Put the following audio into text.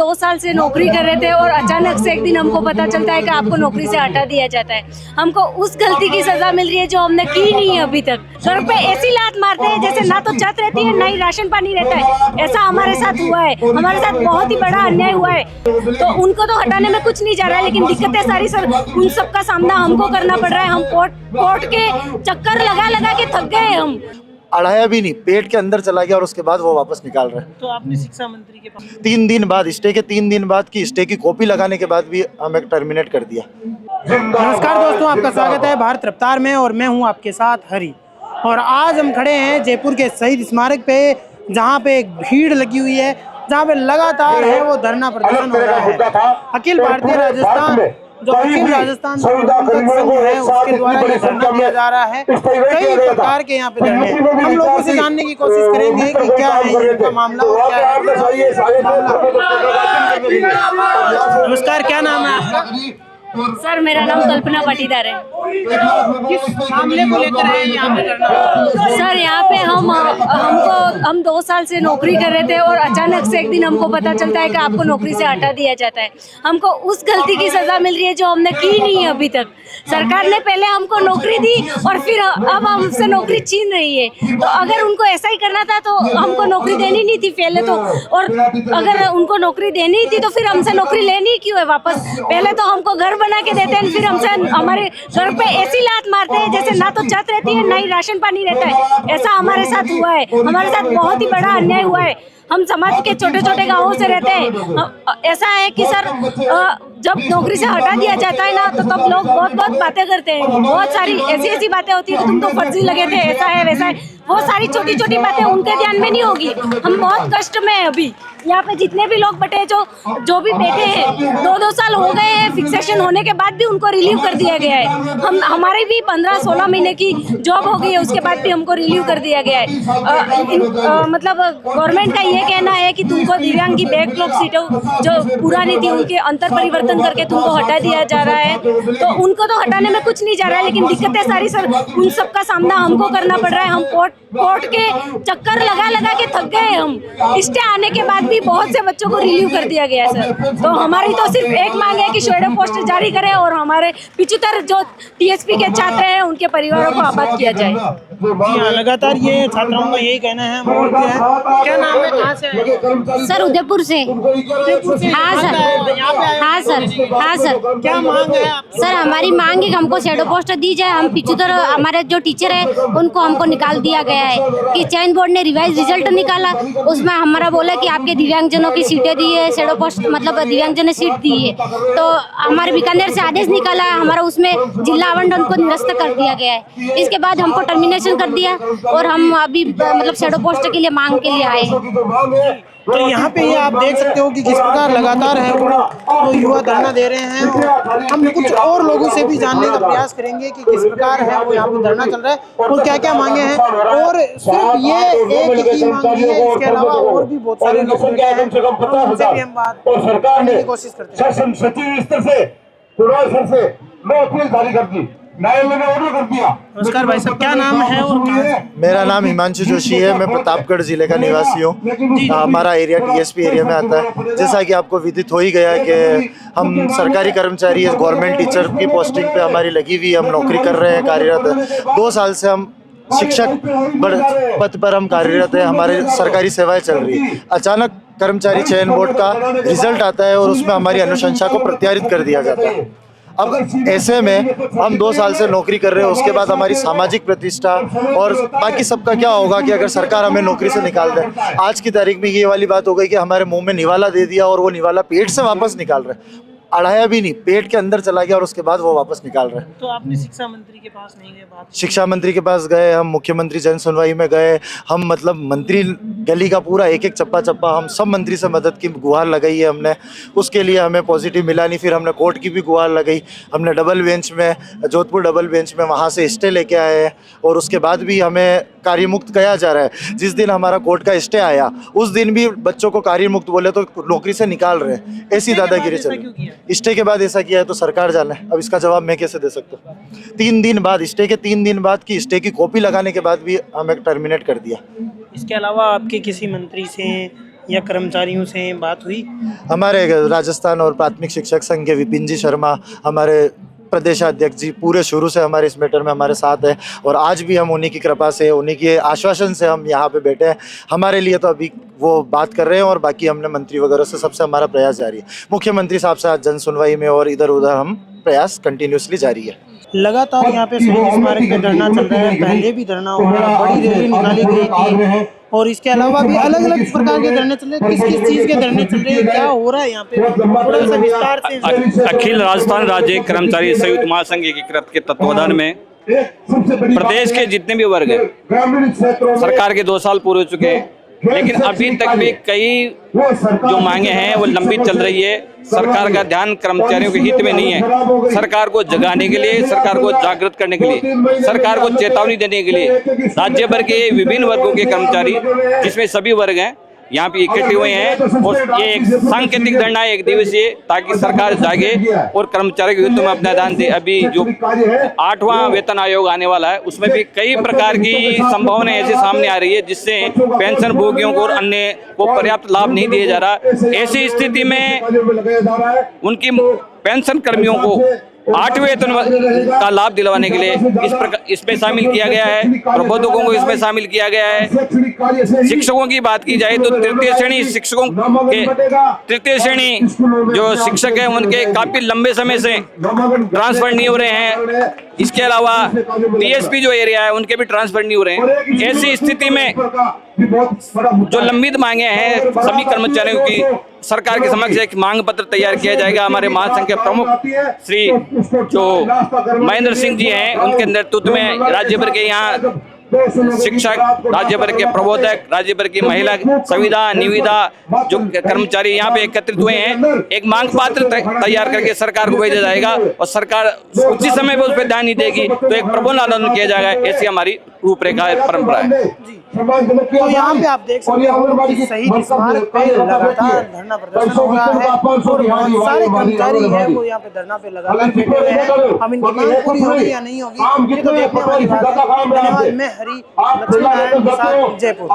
2 साल से नौकरी कर रहे थे और अचानक से एक दिन हमको पता चलता है कि आपको नौकरी से हटा दिया जाता है। हमको उस गलती की सजा मिल रही है जो हमने की नहीं है अभी तक। घर पे ऐसी लात मारते हैं जैसे ना तो छत रहती है ना ही राशन पानी रहता है। ऐसा हमारे साथ हुआ है, हमारे साथ बहुत ही बड़ा अन्याय हुआ है। तो उनको तो हटाने में कुछ नहीं जा रहा है, लेकिन दिक्कतें सारी सर उन सब का सामना हमको करना पड़ रहा है। हम कोर्ट के चक्कर लगा लगा के थक गए। हम अढ़ाया भी नहीं, पेट के अंदर चला गया और उसके बाद वो वापस निकाल रहे हैं। तो आपने शिक्षा मंत्री के पास 3 दिन बाद, स्टे के 3 दिन बाद की स्टे की कॉपी लगाने के बाद भी हमें टर्मिनेट कर दिया। नमस्कार दोस्तों, आपका स्वागत है भारत रफ्तार में और मैं हूं आपके साथ हरी। और आज हम खड़े हैं जयपुर के शहीद स्मारक पे, जहां पे एक भीड़ लगी हुई है, जहां पे लगातार है वो धरना प्रदर्शन हो रहा है। अखिल भारतीय राजस्थान जो अखिल राजस्थान संघ है उसके द्वारा ये धरना दिया जा रहा है। कई प्रकार के यहाँ पे धरने हैं। हम लोगों से जानने की कोशिश करेंगे कि क्या है इनका मामला और क्या है मामला। नमस्कार, क्या नाम है आपका? सर मेरा नाम कल्पना पाटीदार है। किस मामले को लेकर है यहाँ पे धरना? सर यहाँ पे हम 2 साल से नौकरी कर रहे थे और अचानक से एक दिन हमको पता चलता है कि आपको नौकरी से हटा दिया जाता है। हमको उस गलती की सजा मिल रही है जो हमने की नहीं है अभी तक। सरकार ने पहले हमको नौकरी दी और फिर अब हमसे नौकरी छीन रही है। तो अगर उनको ऐसा ही करना था तो हमको नौकरी देनी नहीं थी पहले तो, और अगर उनको नौकरी देनी थी तो फिर हमसे नौकरी लेनी क्यों है वापस? पहले तो हमको घर बना के देते हैं, फिर हमसे हमारे घर पे ऐसी लात मारते हैं जैसे ना तो छत रहती है ना ही राशन पानी रहता है। ऐसा हमारे साथ हुआ है, हमारे साथ बहुत ही बड़ा अन्याय हुआ है। हम समाज के छोटे छोटे गांवों से रहते हैं। ऐसा है कि सर जब नौकरी से हटा दिया जाता है ना तो तब लोग बहुत बातें करते हैं। बहुत सारी ऐसी बातें होती है कि तुम तो फर्जी लगे थे, ऐसा है वैसा है। वो सारी छोटी छोटी बातें उनके ध्यान में नहीं होगी। हम बहुत कष्ट में हैं अभी। यहाँ पे जितने भी लोग बटे जो भी बैठे हैं, 2 साल हो गए हैं। फिक्सेशन होने के बाद भी उनको रिलीव कर दिया गया है। हमारी भी 15-16 महीने की जॉब हो गई है, उसके बाद भी हमको रिलीव कर दिया गया है। मतलब गवर्नमेंट का ये कहना है कि तुमको दिव्यांग की बैकलॉग सीटों जो पुरानी थी उनके अंतर परिवर्तन करके तुमको हटा दिया जा रहा है। तो उनको तो हटाने में कुछ नहीं जा रहा है, लेकिन दिक्कतें सारी सर उन सब का सामना हमको करना पड़ रहा है। हम कोर्ट के चक्कर लगा लगा के थक गए। हम स्टे आने के बाद भी बहुत से बच्चों को रिलीव कर दिया गया है सर। तो हमारी तो सिर्फ एक मांग है कि शैडो पोस्ट जारी करें और हमारे 75 जो टीएसपी के छात्र हैं उनके परिवारों को आबाद किया जाए। लगातार ये छात्राओं का यही कहना है। क्या नाम है, कहाँ से है? सर उदयपुर से। हाँ सर, हाँ सर, हाँ सर। क्या मांग है आपकी? सर हमारी मांग है कि हमको शैडो पोस्ट दी जाए। हम 75 हमारे जो टीचर है उनको हमको निकाल दिया गया है कि चयन बोर्ड ने रिवाइज रिजल्ट निकाला, उसमें हमारा बोला कि आपके दिव्यांगजनों की सीटें दी है, शैडो पोस्ट मतलब दिव्यांगजन ने सीट दी है। तो हमारे बीकानेर से आदेश निकाला, हमारा उसमें जिला आवंटन को निरस्त कर दिया गया है। इसके बाद हमको टर्मिनेशन कर दिया और हम अभी मतलब शैडो पोस्ट के लिए मांग के लिए आए। तो यहाँ पे ये आप देख सकते हो कि किस प्रकार लगातार है वो युवा धरना दे रहे हैं। और हम कुछ और लोगों से भी जानने का प्रयास करेंगे कि किस प्रकार है वो यहाँ पे धरना चल रहा है और क्या क्या मांगे हैं। और सिर्फ ये एक ही मांग नहीं है, इसके अलावा और भी बहुत सारे लोग हैं, तो उनसे भी हम बात करने की कोशिश करते हैं। सचिव स्तर से मैं अपील जारी कर दी, न्यायालय ने ऑर्डर कर दिया। नमस्कार भाई साहब, क्या नाम है और कहाँ से? मेरा नाम हिमांशु जोशी है, मैं प्रतापगढ़ जिले का निवासी हूँ। हमारा एरिया टीएसपी एरिया में आता है। जैसा कि आपको विदित हो ही गया है कि हम सरकारी कर्मचारी गवर्नमेंट टीचर की पोस्टिंग पे हमारी लगी हुई, हम नौकरी कर रहे हैं, कार्यरत। 2 साल से हम शिक्षक पद पर हम कार्यरत है, हमारी सरकारी सेवाएं चल रही है। अचानक कर्मचारी चयन बोर्ड का रिजल्ट आता है और उसमें हमारी अनुशंसा को प्रत्यारित कर दिया जाता है। अब ऐसे में हम 2 साल से नौकरी कर रहे हैं, उसके बाद हमारी सामाजिक प्रतिष्ठा और बाकी सबका क्या होगा कि अगर सरकार हमें नौकरी से निकाल दे। आज की तारीख में ये वाली बात हो गई कि हमारे मुंह में निवाला दे दिया और वो निवाला पेट से वापस निकाल रहे। अढ़ाया भी नहीं, पेट के अंदर चला गया और उसके बाद वो वापस निकाल रहे हैं। तो आपने शिक्षा मंत्री के पास नहीं गए बात? शिक्षा मंत्री के पास गए, हम मुख्यमंत्री जन सुनवाई में गए, हम मतलब मंत्री गली का पूरा एक चप्पा चप्पा हम सब मंत्री से मदद की गुहार लगाई है हमने। उसके लिए हमें पॉजिटिव मिला नहीं, फिर हमने कोर्ट की भी गुहार लगाई। हमने डबल बेंच में, जोधपुर डबल बेंच में वहाँ से स्टे लेके आए हैं और उसके बाद भी हमें कार्यमुक्त किया जा रहा है। जिस दिन हमारा कोर्ट का स्टे आया उस दिन भी बच्चों को कार्यमुक्त बोले तो नौकरी से निकाल रहे हैं। ऐसी दादागिरी चल रही। स्टे के बाद ऐसा किया है तो सरकार जाने, अब इसका जवाब मैं कैसे दे सकता हूँ। 3 दिन बाद, स्टे के 3 दिन बाद की स्टे की कॉपी लगाने के बाद भी हमें टर्मिनेट कर दिया। इसके अलावा आपके किसी मंत्री से या कर्मचारियों से बात हुई? हमारे राजस्थान और प्राथमिक शिक्षक संघ के विपिन जी शर्मा हमारे प्रदेशाध्यक्ष जी पूरे शुरू से हमारे इस मैटर में हमारे साथ है और आज भी हम उन्हीं की कृपा से, उन्हीं के आश्वासन से हम यहाँ पे बैठे हैं। हमारे लिए तो अभी वो बात कर रहे हैं और बाकी हमने मंत्री वगैरह से सबसे हमारा प्रयास जारी है। मुख्यमंत्री साहब से आज जन सुनवाई में और इधर उधर हम प्रयास कंटिन्यूसली जारी है। लगातार यहाँ पे शहीद स्मारक पे धरना चल रहा है, पहले भी धरना हुआ, बड़ी रैली निकाली गई थी और इसके अलावा भी अलग अलग प्रकार के धरने चल रहे हैं। किस किस चीज के धरने चल रहे हैं, क्या हो रहा है यहाँ पे, थोड़ा सा विस्तार से। अखिल राजस्थान राज्य कर्मचारी संयुक्त महासंघ एकीकृत के तत्वाधान में प्रदेश के जितने भी वर्ग हैं, सरकार के 2 साल पूरे हो चुके हैं, लेकिन अभी तक भी कई जो मांगे हैं वो लंबित चल रही है। सरकार का ध्यान कर्मचारियों के हित में नहीं है। सरकार को जगाने के लिए, सरकार को जागृत करने के लिए, सरकार को चेतावनी देने के लिए राज्य भर के विभिन्न वर्गों के कर्मचारी, जिसमें सभी वर्ग हैं, यहाँ पे इकट्ठे हुए हैं और ये एक सांकेतिक धरना है, 1 दिवसीय, ताकि सरकार जागे और कर्मचारियों के हित में अपना ध्यान दे। अभी जो 8वां वेतन आयोग आने वाला है, उसमें भी कई प्रकार की संभावनाएं ऐसे सामने आ रही है जिससे पेंशन भोगियों को और अन्य को पर्याप्त लाभ नहीं दिया जा रहा। ऐसी स्थिति में उनकी पेंशन कर्मियों को 8वें वेतन का लाभ दिलवाने के लिए इसमें शामिल किया गया है। प्रबोधकों को इसमें शामिल किया गया है। शिक्षकों की बात की जाए तो तृतीय श्रेणी शिक्षकों के, तृतीय श्रेणी जो शिक्षक हैं उनके काफी लंबे समय से ट्रांसफर नहीं हो रहे हैं। इसके अलावा टीएसपी जो एरिया है उनके भी ट्रांसफर नहीं हो रहे हैं। ऐसी स्थिति में जो लंबित मांगे हैं सभी कर्मचारियों की, सरकार के समक्ष एक मांग पत्र तैयार किया जाएगा। हमारे महासंघ के प्रमुख श्री जो महेंद्र सिंह जी हैं, उनके नेतृत्व में राज्य भर के यहाँ शिक्षक, राज्य भर के प्रबोधक, राज्य भर की महिला संविदा निविदा जो कर्मचारी यहाँ पे एकत्रित हुए हैं, एक मांग पत्र तैयार करके सरकार को भेजा जाएगा और सरकार उसी समय पे उस पर ध्यान नहीं देगी तो एक प्रबंधन आंदोलन किया जाएगा। ऐसी हमारी रूपरेखा परंपरा है। तो यहाँ पे आप देख सकते हो कि शहीद स्मारक पे लगातार धरना प्रदर्शन हो रहा है और बहुत सारे कर्मचारी है वो यहाँ पे धरना पे लगातार बैठे हुए हैं। अब इनकी मांग पूरी होगी या नहीं होगी ये तो देखने वाली बात है। धन्यवाद। मैं हरी, लक्ष्मी नारायण प्रसाद, जयपुर।